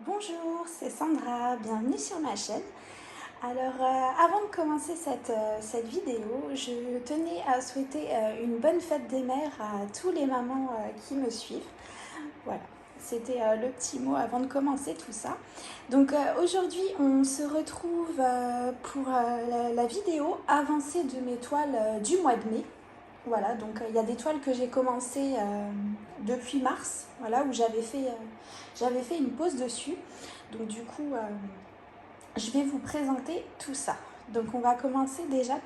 Bonjour, c'est Sandra, bienvenue sur ma chaîne. Alors, avant de commencer cette vidéo, je tenais à souhaiter une bonne fête des mères à tous les mamans qui me suivent. Voilà, c'était le petit mot avant de commencer tout ça. Donc aujourd'hui, on se retrouve pour la vidéo avancée de mes toiles du mois de mai. Voilà, donc il y a des toiles que j'ai commencé depuis mars, voilà, où j'avais fait une pause dessus. Donc du coup, je vais vous présenter tout ça. Donc on va commencer déjà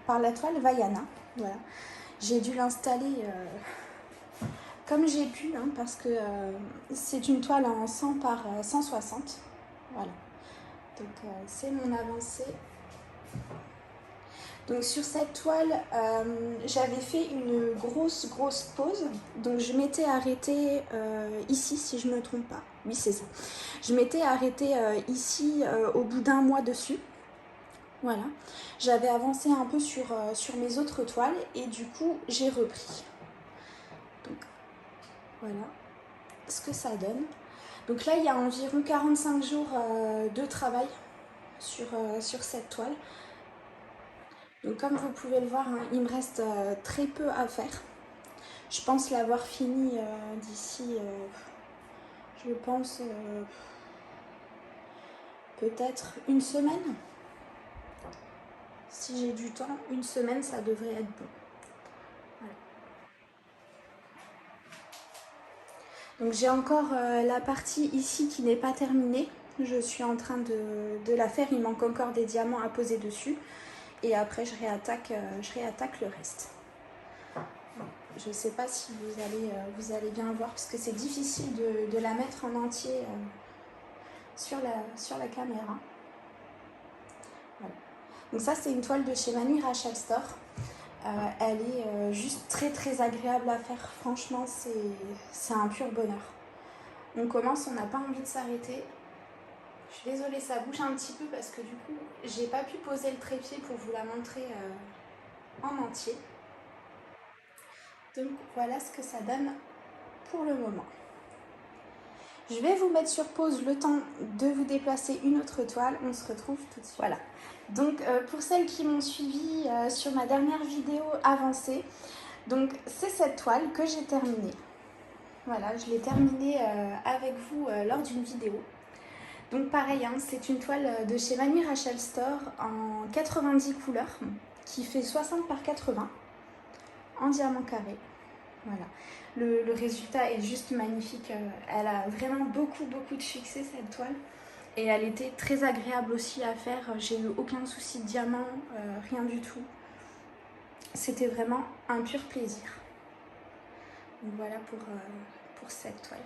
par la toile Vaiana. Voilà. J'ai dû l'installer comme j'ai pu, hein, parce que c'est une toile en 100 par 160. Voilà. Donc c'est mon avancée. Donc sur cette toile, j'avais fait une grosse pause. Donc je m'étais arrêtée ici, si je ne me trompe pas. Oui, c'est ça. Je m'étais arrêtée ici au bout d'un mois dessus. Voilà. J'avais avancé un peu sur mes autres toiles et du coup, j'ai repris. Donc voilà ce que ça donne. Donc là, il y a environ 45 jours de travail sur cette toile. Donc comme vous pouvez le voir, hein, il me reste très peu à faire. Je pense l'avoir fini d'ici, je pense, peut-être une semaine. Si j'ai du temps, une semaine, ça devrait être bon. Voilà. Donc j'ai encore la partie ici qui n'est pas terminée. Je suis en train de la faire. Il manque encore des diamants à poser dessus. Et après, je réattaque le reste. Je ne sais pas si vous allez bien voir parce que c'est difficile de la mettre en entier sur la caméra. Voilà. Donc ça, c'est une toile de chez Manu Rachel Store. Elle est juste très agréable à faire. Franchement, c'est un pur bonheur. On commence, on n'a pas envie de s'arrêter. Je suis désolée, ça bouge un petit peu parce que du coup, j'ai pas pu poser le trépied pour vous la montrer en entier. Donc voilà ce que ça donne pour le moment. Je vais vous mettre sur pause le temps de vous déplacer une autre toile. On se retrouve tout de suite. Voilà. Donc pour celles qui m'ont suivi sur ma dernière vidéo avancée, donc c'est cette toile que j'ai terminée. Voilà, je l'ai terminée avec vous lors d'une vidéo. Donc pareil, hein, c'est une toile de chez Manu Rachel Store en 90 couleurs qui fait 60 par 80 en diamant carré. Voilà. Le résultat est juste magnifique. Elle a vraiment beaucoup de succès cette toile. Et elle était très agréable aussi à faire. J'ai eu aucun souci de diamant, rien du tout. C'était vraiment un pur plaisir. Donc voilà pour cette toile.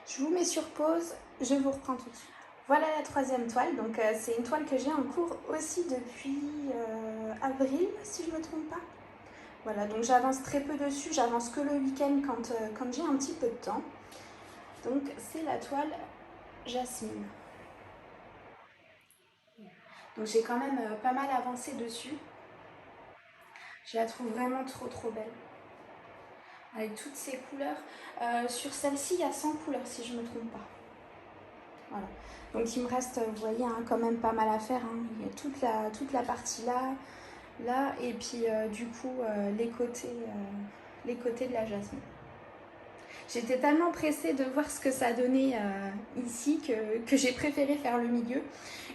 Je vous mets sur pause, je vous reprends tout de suite. Voilà la troisième toile, donc c'est une toile que j'ai en cours aussi depuis avril, si je ne me trompe pas. Voilà, donc j'avance très peu dessus, j'avance que le week-end quand j'ai un petit peu de temps. Donc c'est la toile Jasmine. Donc j'ai quand même pas mal avancé dessus. Je la trouve vraiment trop belle. Avec toutes ces couleurs. Sur celle-ci, il y a 100 couleurs si je ne me trompe pas. Voilà. Donc il me reste, vous voyez, hein, quand même pas mal à faire. Hein. Il y a toute la partie là, et puis du coup les côtés de la jasmine. J'étais tellement pressée de voir ce que ça donnait ici que j'ai préféré faire le milieu,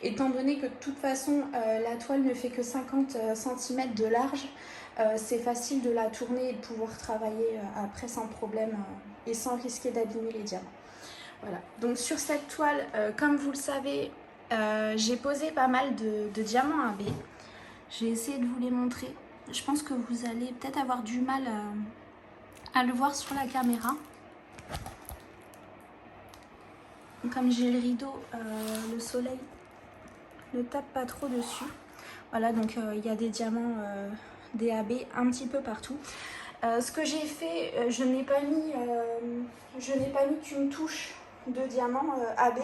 étant donné que de toute façon la toile ne fait que 50 cm de large. C'est facile de la tourner et de pouvoir travailler après sans problème et sans risquer d'abîmer les diamants. Voilà, donc sur cette toile, comme vous le savez, j'ai posé pas mal de diamants AB. J'ai essayé de vous les montrer. Je pense que vous allez peut-être avoir du mal à le voir sur la caméra. Comme j'ai le rideau, le soleil ne tape pas trop dessus. Voilà, donc il y a des diamants DAB un petit peu partout. Ce que j'ai fait, je n'ai pas mis qu'une touche de diamant AB.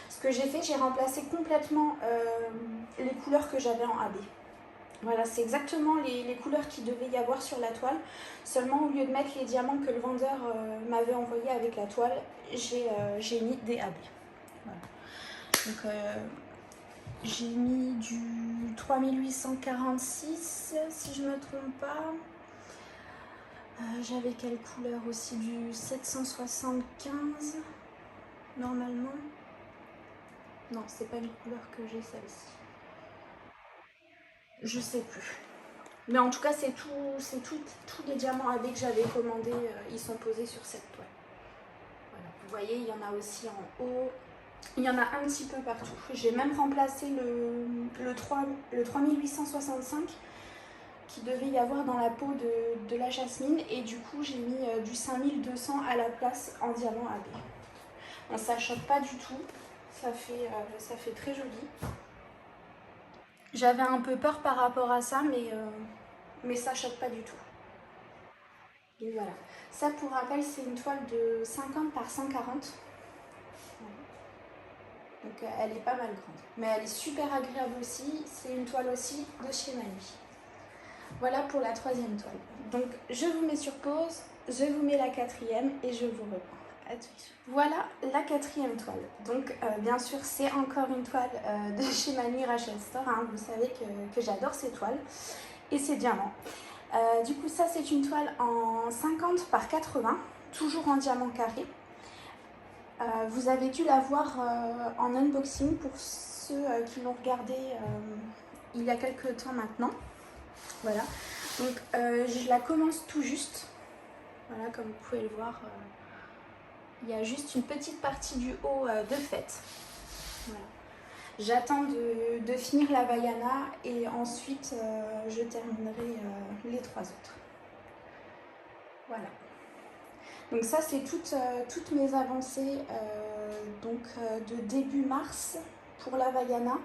Ce que j'ai fait, j'ai remplacé complètement les couleurs que j'avais en AB. Voilà, c'est exactement les couleurs qu'il devait y avoir sur la toile. Seulement, au lieu de mettre les diamants que le vendeur m'avait envoyé avec la toile, j'ai mis des habits. Voilà. Donc, j'ai mis du 3846, si je ne me trompe pas. J'avais quelle couleur aussi? Du 775, normalement. Non, c'est pas une couleur que j'ai, celle-ci. Je sais plus. Mais en tout cas, c'est tous les diamants AB que j'avais commandés, ils sont posés sur cette toile. Voilà. Vous voyez, il y en a aussi en haut. Il y en a un petit peu partout. J'ai même remplacé le 3865 qui devait y avoir dans la peau de la jasmine. Et du coup, j'ai mis du 5200 à la place en diamant AB. Bon, ça choque pas du tout. Ça fait très joli. J'avais un peu peur par rapport à ça, mais ça choque pas du tout. Et voilà. Ça, pour rappel, c'est une toile de 50 par 140. Donc elle est pas mal grande. Mais elle est super agréable aussi. C'est une toile aussi de chez Mani. Voilà pour la troisième toile. Donc je vous mets sur pause, je vous mets la quatrième et je vous reprends. À tout de suite. Voilà la quatrième toile. Donc bien sûr c'est encore une toile de chez Mani Rachel Store. Hein. Vous savez que j'adore ces toiles. Et ces diamants. Du coup ça c'est une toile en 50 par 80. Toujours en diamant carré. Vous avez dû la voir en unboxing pour ceux qui l'ont regardé il y a quelques temps maintenant. Voilà, donc je la commence tout juste. Voilà, comme vous pouvez le voir, il y a juste une petite partie du haut de faite. Voilà. J'attends de finir la Vaiana et ensuite je terminerai les trois autres. Voilà. Donc ça c'est toutes mes avancées de début mars pour la Vaiana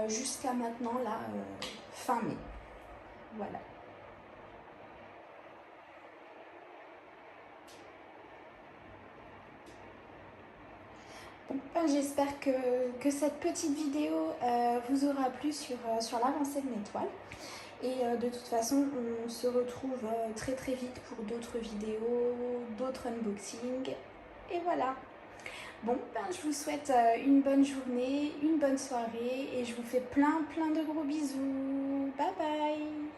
jusqu'à maintenant là fin mai. Voilà. J'espère que cette petite vidéo vous aura plu sur l'avancée de mes toiles. Et de toute façon, on se retrouve très très vite pour d'autres vidéos, d'autres unboxings. Et voilà. Bon, je vous souhaite une bonne journée, une bonne soirée et je vous fais plein de gros bisous. Bye bye!